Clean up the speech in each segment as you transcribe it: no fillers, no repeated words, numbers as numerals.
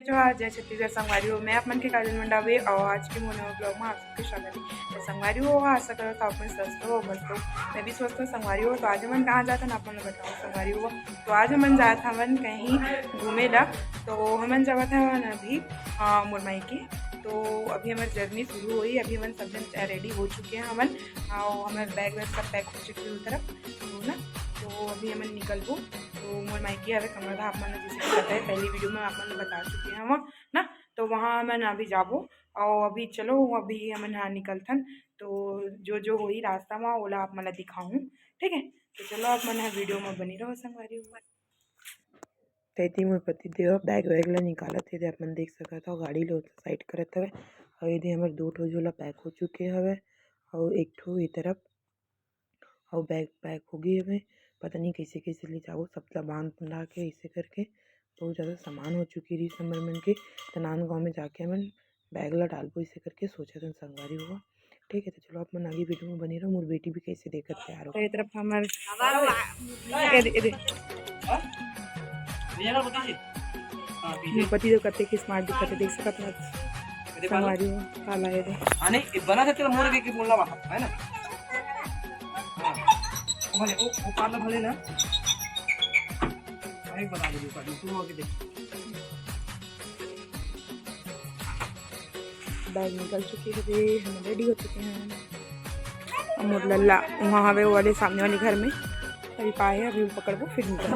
जोहार जय छत्तीसगढ़ संगवारी हो। मैं अपन के काजल मंडावे और आज के मोनो ब्लॉग में आप सबके स्वागत है। संगवारी हो आशा करो तो अपन स्वस्थ हो मस्त हो। मैं भी स्वस्थ हूँ संगवारी हो। तो आज हम कहाँ जाता ना अपन बताओ संगवारी हो। तो आज हम जात हवन कहीं घूमे ला। तो हम जावत हवन अभी मुरमई की। तो अभी हमारी जर्नी शुरू हुई। अभी हम सब जन रेडी हो चुके हैं हमन और हमारे बैग वैग सब पैक हो चुके हैं तरफ तो ना। तो अभी हम निकलबो। तो मोर मायके हवे कमरधा आप मन जैसे पता है पहली वीडियो में आप मन बता चुके हैं हम ना। तो वहाँ हमन अभी जाबो और अभी चलो अभी हमन यहाँ निकलथन। तो जो जो होई रास्ता में ओला आप मन दिखाऊँ ठीक है। तो चलो आप मन वीडियो में बनी रहो संगवारी हुआ। तैती मोर पति देव बैग वैग ला निकालत थे आप मन देख सकत हो। गाड़ी लो साइड करत हवे और ये हमारे दो ठो झोला पैक हो चुके हवे और एक ठो ये तरफ और बैग पैक हो गई हमें। पता नहीं कैसे कैसे ले जाओ सबला बांध बंधा के ऐसे करके बहुत ज़्यादा सामान हो चुकी रही समर मन के। तो नांदगांव में जाके हमन बैग ला डालबो ऐसे करके सोचा था संगवारी हुआ ठीक है। तो चलो आप मन आगे वीडियो में बनी रहो। मोर बेटी भी कैसे देखत तैयार हो तरफ हमारे पति जो कते के स्मार्ट दिखते देख सकत ना संगवारी हो काला है रे आने बना था तेरा मोर के बोलना है ना भले वो पाला भले ना एक बना दे पानी शुरू होके देख। बैग निकल चुकी है हम रेडी हो चुके हैं। मोर लल्ला वहाँ हवे वो वाले सामने वाले घर में अभी पाए हैं अभी पकड़बो फिर निकल।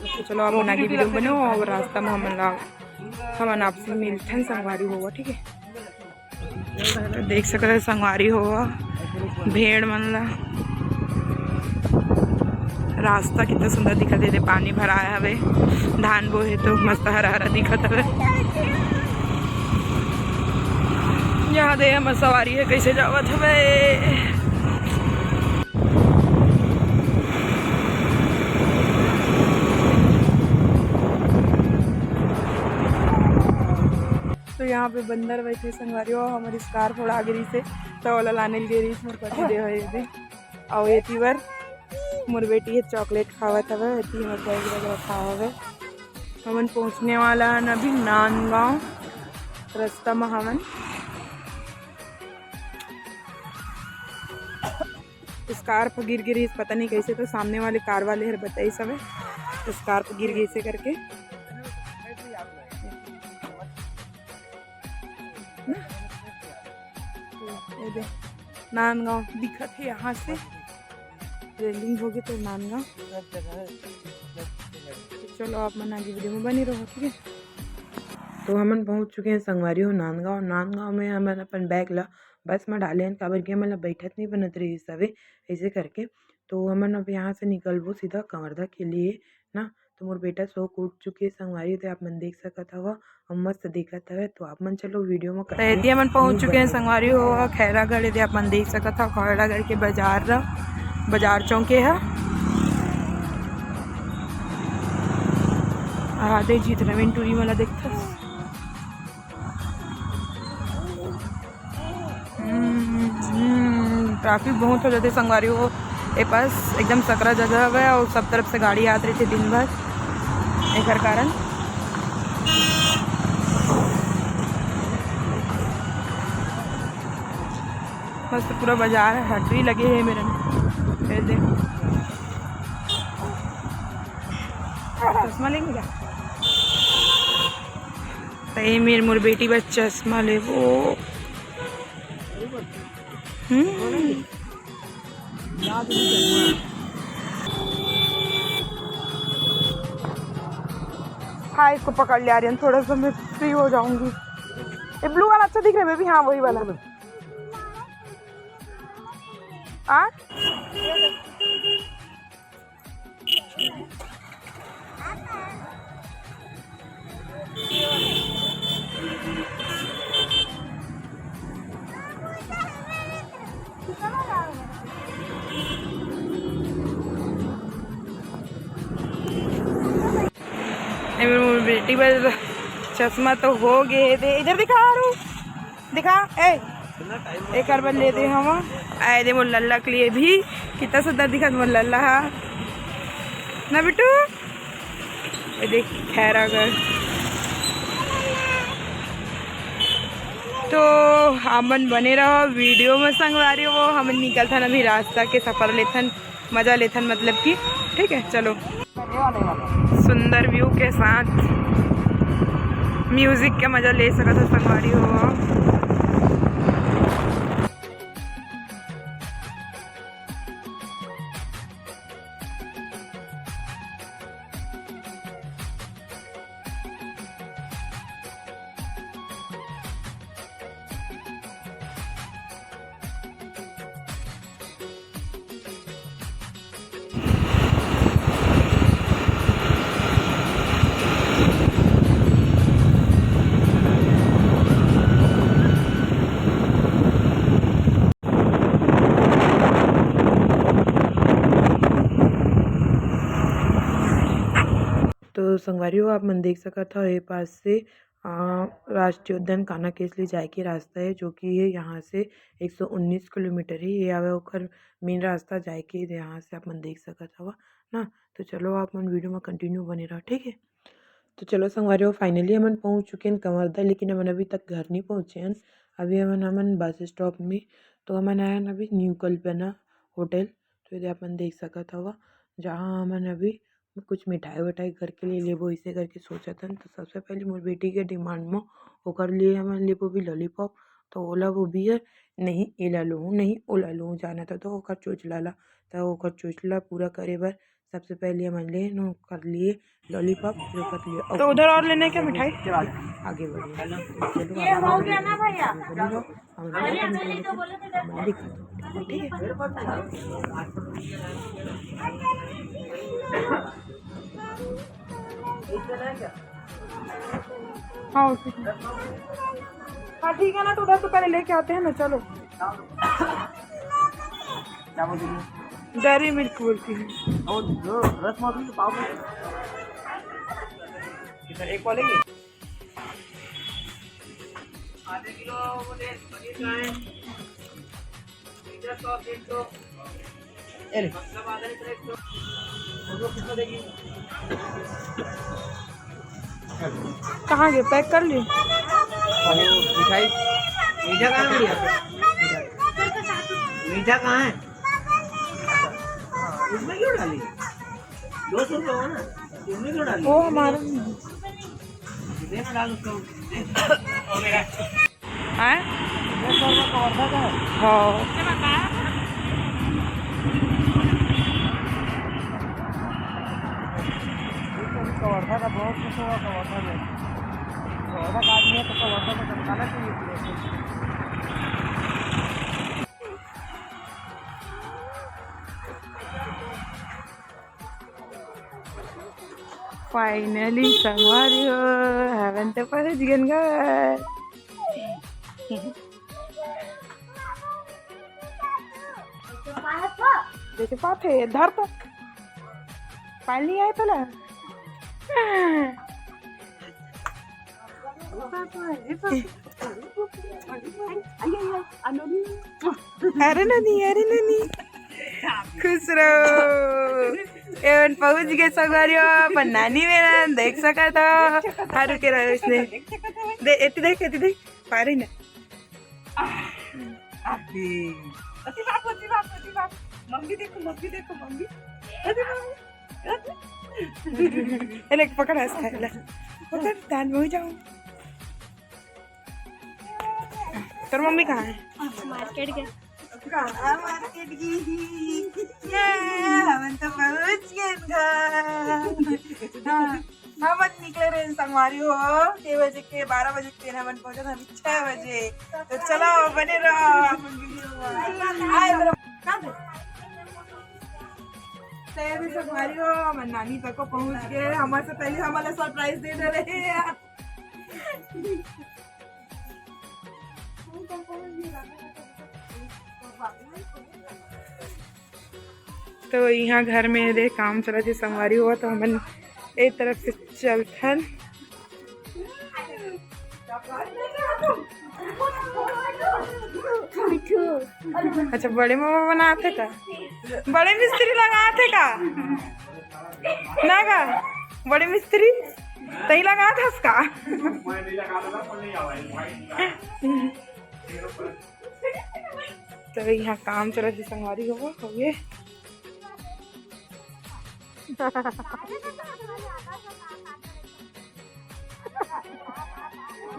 तो चलो आप मन आगे वीडियो बनो और रास्ता में हमन आपसे मिलते संगवारी होगा ठीक है। तो देख सकते हैं संगवारी होगा भेड़ मन ला रास्ता कितना सुंदर दिखत है। पानी भराया हवे धान बोहे तो मस्त हरा हरा दिखत हवे। यहाँ दे हम सवारी है कैसे जावत हवे। तो यहाँ पे बंदर बैठे संगवारी हो हमारी स्कार्फ उड़ा गिरी से तो वाला लाने गिरी मोर पति दे है और ये तीवर मोर बेटी है चॉकलेट खावत हवे हती हमर बैग वगैरह खावा हवे। हमन पहुँचने वाला है अभी नांदगांव रास्ता में हमन स्कार्फ गिर गिरी पता नहीं कैसे। तो सामने वाले कार वाले हर बताई सब स्कार्फ गिर गई से करके नांदगांव दिखत है यहाँ से रेलिंग होगी तो नांदगांव। तो चलो आप मन आगे वीडियो में बनी रहो ठीक है। तो हमन पहुँच चुके हैं संगवारी हो नांदगांव। नांदगांव में हमन अपन बैग ला बस में डाले हैं काबर के हमन बैठत नहीं बनत रही सवे ऐसे करके। तो हमन अब यहाँ से निकलबो सीधा कमरधा के लिए ना। तो मोर बेटा सो उठ चुकी है संगवारी तो आप मन देख सकत हवा और मस्त दिखत हवे। तो आप मन चलो वीडियो में कहती हमन पहुँच चुके हैं संगवारी हो खैरागढ़ यदि आप मन देख सकत हो खैरागढ़ के बाजार चौके है आधे जीत रवीन टूरी वाला देखता ट्रैफिक बहुत हो जाते संगवारी हो। ए पास एकदम सकरा जगह है और सब तरफ से गाड़ी आती रही थी दिन भर एक कारण। मस्त पूरा बाजार है हटरी लगे है मेरे चश्मा लेंगे क्या सही मेरे मोर बेटी बस चश्मा ले वो हाँ इसको पकड़ लिया रही थोड़ा सा मैं फ्री हो जाऊंगी। ये ब्लू वाला अच्छा दिख रहा है बेबी हाँ वही वाला आ बेटी बस चश्मा तो हो गए थे इधर दिखा रू दिखा एक बार ले दे हम आए दे मोर लल्ला के लिए भी कितना सुंदर दिखा मोर लल्ला ना बिटू ये देख खैरागढ़ तो हमन बने रहो वीडियो में संगवारी वो हम निकल था अभी रास्ता के सफ़र लेथन मज़ा लेथन मतलब कि ठीक है। चलो सुंदर व्यू के साथ म्यूज़िक का मज़ा ले सका था संगवारी हो। तो संगवारी हो आप मन देख सकत हो ये पास से राष्ट्रीय उद्यान कान्हा केसली जाए के रास्ता है जो कि है यहाँ से 119 किलोमीटर ही ये आवे ओकर मेन रास्ता जाए के यहाँ से आप मन देख सकत हवा ना। तो चलो आप मन वीडियो में कंटिन्यू बने रहो ठीक है। तो चलो संगवारी हो फाइनली हमन पहुँच चुके हैं कंवरदा, लेकिन हमन अभी तक घर नहीं पहुँचे हैं। अभी हमन बस स्टॉप में तो हमन आए हैं अभी न्यू कल्पना होटल। तो ये अपन देख सकत हवा जहाँ हमन अभी कुछ मिठाई विठाई घर के लिए लेबो इसे करके सोचत हन। तो सबसे पहले मोर बेटी के डिमांड में ओकर लिए हमन लेबो भी लॉलीपॉप। तो ओला वो भी है नहीं एला लूँ नहीं ओला लूँ जाना था तो ओकर चोचला ला तो ओकर चोचला पूरा करे बर सबसे पहले हमन ले कर लिए लॉलीपॉप फिर ओकर लिए तो उधर और लेने क्या मिठाई आगे बढ़िए। ये हो गया ना भैया ठीक है। हाँ ठीक है ना। तो उधर तो पहले लेके आते हैं ना। चलो डेयरी मिल्क बोलती है एक वाले आधे किलो कहाँ गए पैक कर ली मिठाई। मीठा कहाँ है मीठा कहाँ है इसमें क्यों डाली 200 रुपये हो ना इसमें क्यों डाली वो हमारा देना डाल उसको हाँ कवर्धा का बहुत कुछ होगा। कवर्धा में कवर्धा का आदमी है तो कवर्धा में चमकाना चाहिए। फाइनली संगवारी हो हवन तो पहुंच गए घर। जैसे पाथे धर तक पानी आए तो ना अरे ननी खुश रहो एवन पहुंच गए संगवारी हो। नानी मेरा देख सका था हारू के रहे उसने देख पा रही ना मम्मी देखो मम्मी पकड़ पकड़ दान में जाऊँ। तेरी मम्मी कहाँ है मार्केट के मार्केट की हम तो पहुंच गए हम निकले रहे संगवारी हो 6 बजे के 12 बजे के हम पहुंचे हम 6 बजे। तो चलो बने रहो संगवारी हो हम नानी तक को पहुंच गए। हमारे से पहले हमारा सरप्राइज दे रहे हैं। तो यहाँ घर में दे काम चला थी संगवारी हुआ तो हमन एक तरफ से चलथन। अच्छा बड़े मामा बनाते का बड़े मिस्त्री लगाते का ना का बड़े मिस्त्री तई लगा था उसका। तो यहाँ काम चला थी संगवारी हो गए।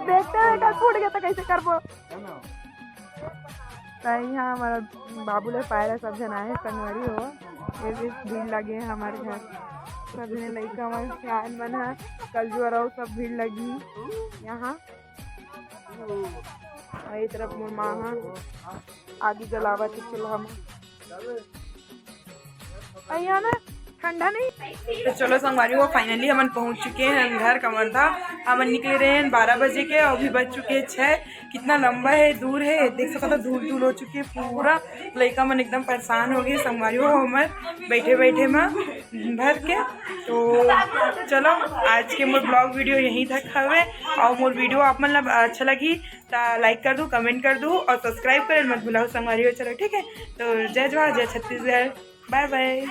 देखते हैं कल फूट गया तो कैसे करबो। यहाँ हमारा बाबू लोग पायरा सब जन आए संगवारी हो, ये भी भीड़ लगे हैं हमारे घर। सब जने लड़का हमारे ख्याल मन है कल जो रहो सब भीड़ लगी यहाँ। ये तरफ मोर माँ आगे जलावा थी चूल्हा में। यहाँ ना ठंडा नहीं। तो चलो संगवारी वो फाइनली हम पहुंच चुके हैं घर कमरधा। हम निकले रहे हैं 12 बजे के और अभी बज चुके हैं 6। कितना लंबा है, दूर है, देख सकते हो धूल धूल हो चुकी है पूरा। लड़का मन एकदम परेशान हो गए संगवारी वो हमारे बैठे बैठे में भर के। तो चलो आज के मोर ब्लॉग वीडियो यहीं तक हवे। और मोर वीडियो आप मतलब अच्छा लगी तो लाइक कर दूँ, कमेंट कर दूँ और सब्सक्राइब कर मत भूलाओ संगवारी हो। चलो ठीक है, तो जय जवाहर, जय छत्तीसगढ़, बाय बाय।